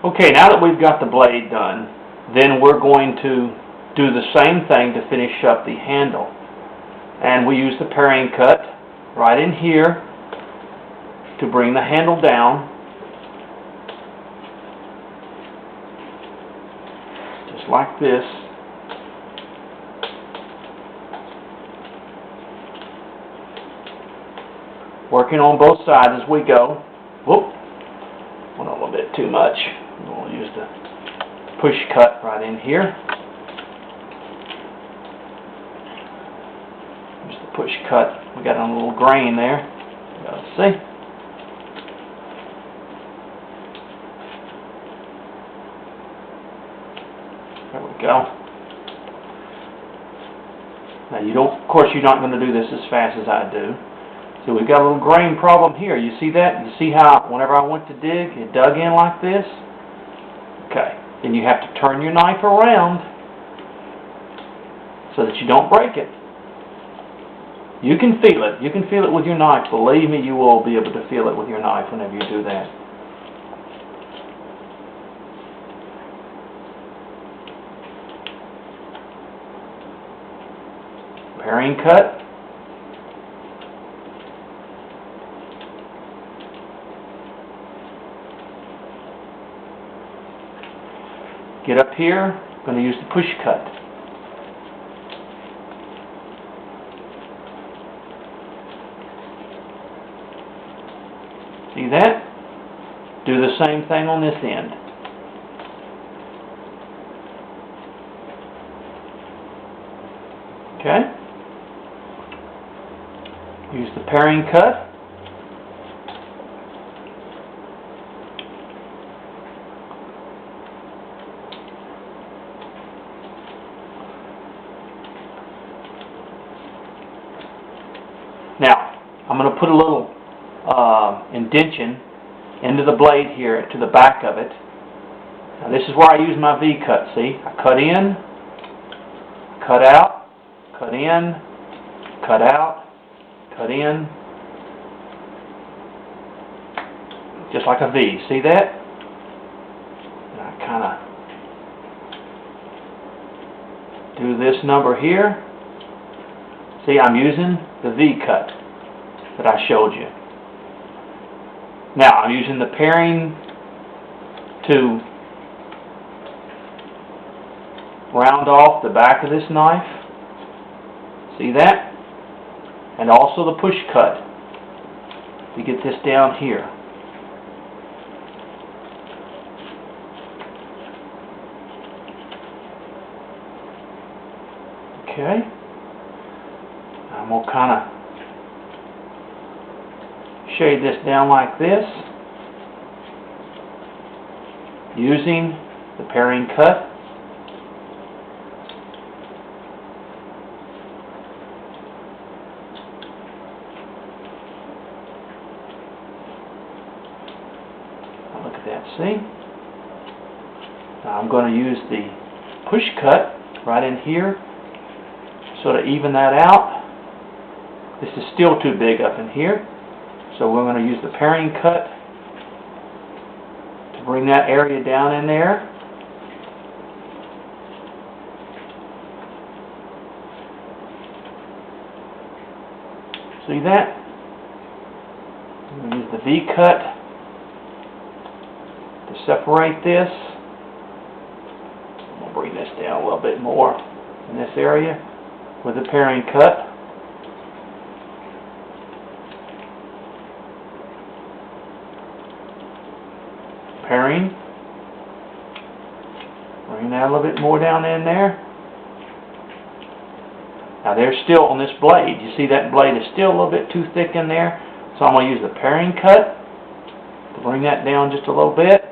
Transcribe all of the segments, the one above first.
Okay, now that we've got the blade done, then we're going to do the same thing to finish up the handle. And we use the paring cut right in here to bring the handle down, just like this. Working on both sides as we go. Whoop, went a little bit too much. We'll use the push cut right in here. Use the push cut. We got a little grain there. Let's see. There we go. Now you don't, of course, you're not going to do this as fast as I do. So we've got a little grain problem here. You see that? You see how whenever I went to dig, it dug in like this? Okay. Then you have to turn your knife around so that you don't break it. You can feel it. You can feel it with your knife. Believe me, you will be able to feel it with your knife whenever you do that. Paring cut. Get up here, I'm going to use the push cut. See that? Do the same thing on this end. Okay? Use the paring cut. Now, I'm going to put a little indentation into the blade here, to the back of it. Now this is where I use my V-cut, see? I cut in, cut out, cut in, cut out, cut in. Just like a V, see that? And I kind of do this number here. See, I'm using the V-cut that I showed you. Now, I'm using the paring to round off the back of this knife. See that? And also the push cut to get this down here. Okay. I'm going to kind of shade this down like this, using the paring cut. Now look at that, see? Now I'm going to use the push cut right in here, sort of even that out. This is still too big up in here, so we're going to use the paring cut to bring that area down in there. See that? I'm going to use the V-cut to separate this. I'm going to bring this down a little bit more in this area with the paring cut. Paring. Bring that a little bit more down in there. Now there's still on this blade, you see that blade is still a little bit too thick in there, so I'm going to use the paring cut to bring that down just a little bit.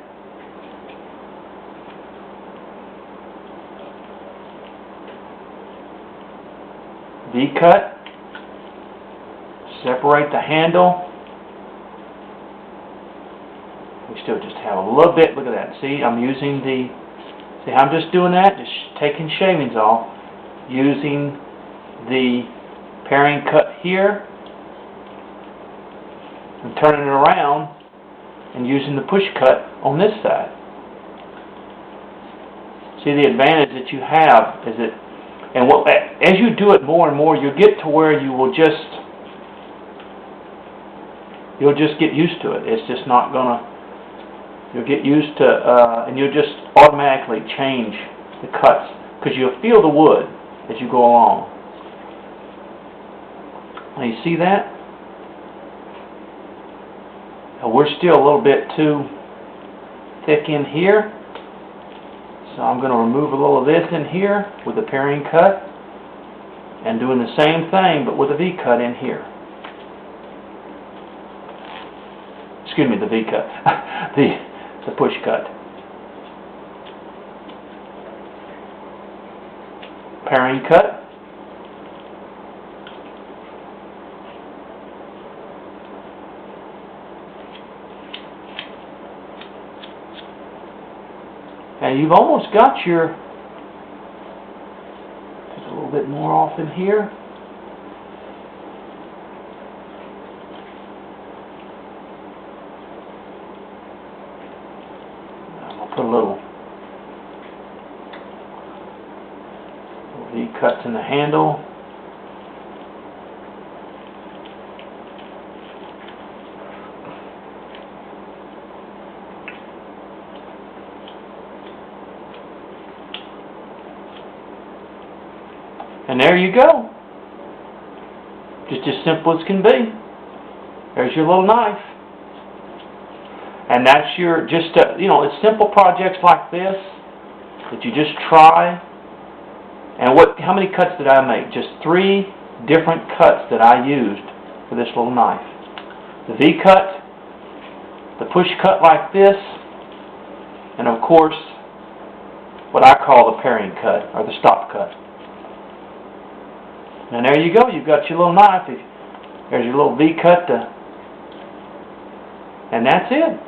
V-cut. Separate the handle. We still just have a little bit, look at that, see, I'm using the, see how I'm just doing that, just taking shavings off, using the paring cut here, and turning it around, and using the push cut on this side. See, the advantage that you have is that, and as you do it more and more, you'll get to where you'll just get used to it. It's just not gonna, you'll get used to, and you'll just automatically change the cuts, because you'll feel the wood as you go along. Now you see that? Now we're still a little bit too thick in here, so I'm going to remove a little of this in here with the paring cut, and doing the same thing but with a V-cut in here. Excuse me, the V-cut, the push cut. Paring cut. And you've almost got your, just a little bit more off in here. I'm going to put a little V-cuts in the handle. And there you go. Just as simple as can be. There's your little knife. And that's your, just, it's simple projects like this that you just try. And how many cuts did I make? Just 3 different cuts that I used for this little knife. The V-cut, the push cut like this, and of course, what I call the paring cut, or the stop cut. And there you go, you've got your little knife. There's your little V-cut, and that's it.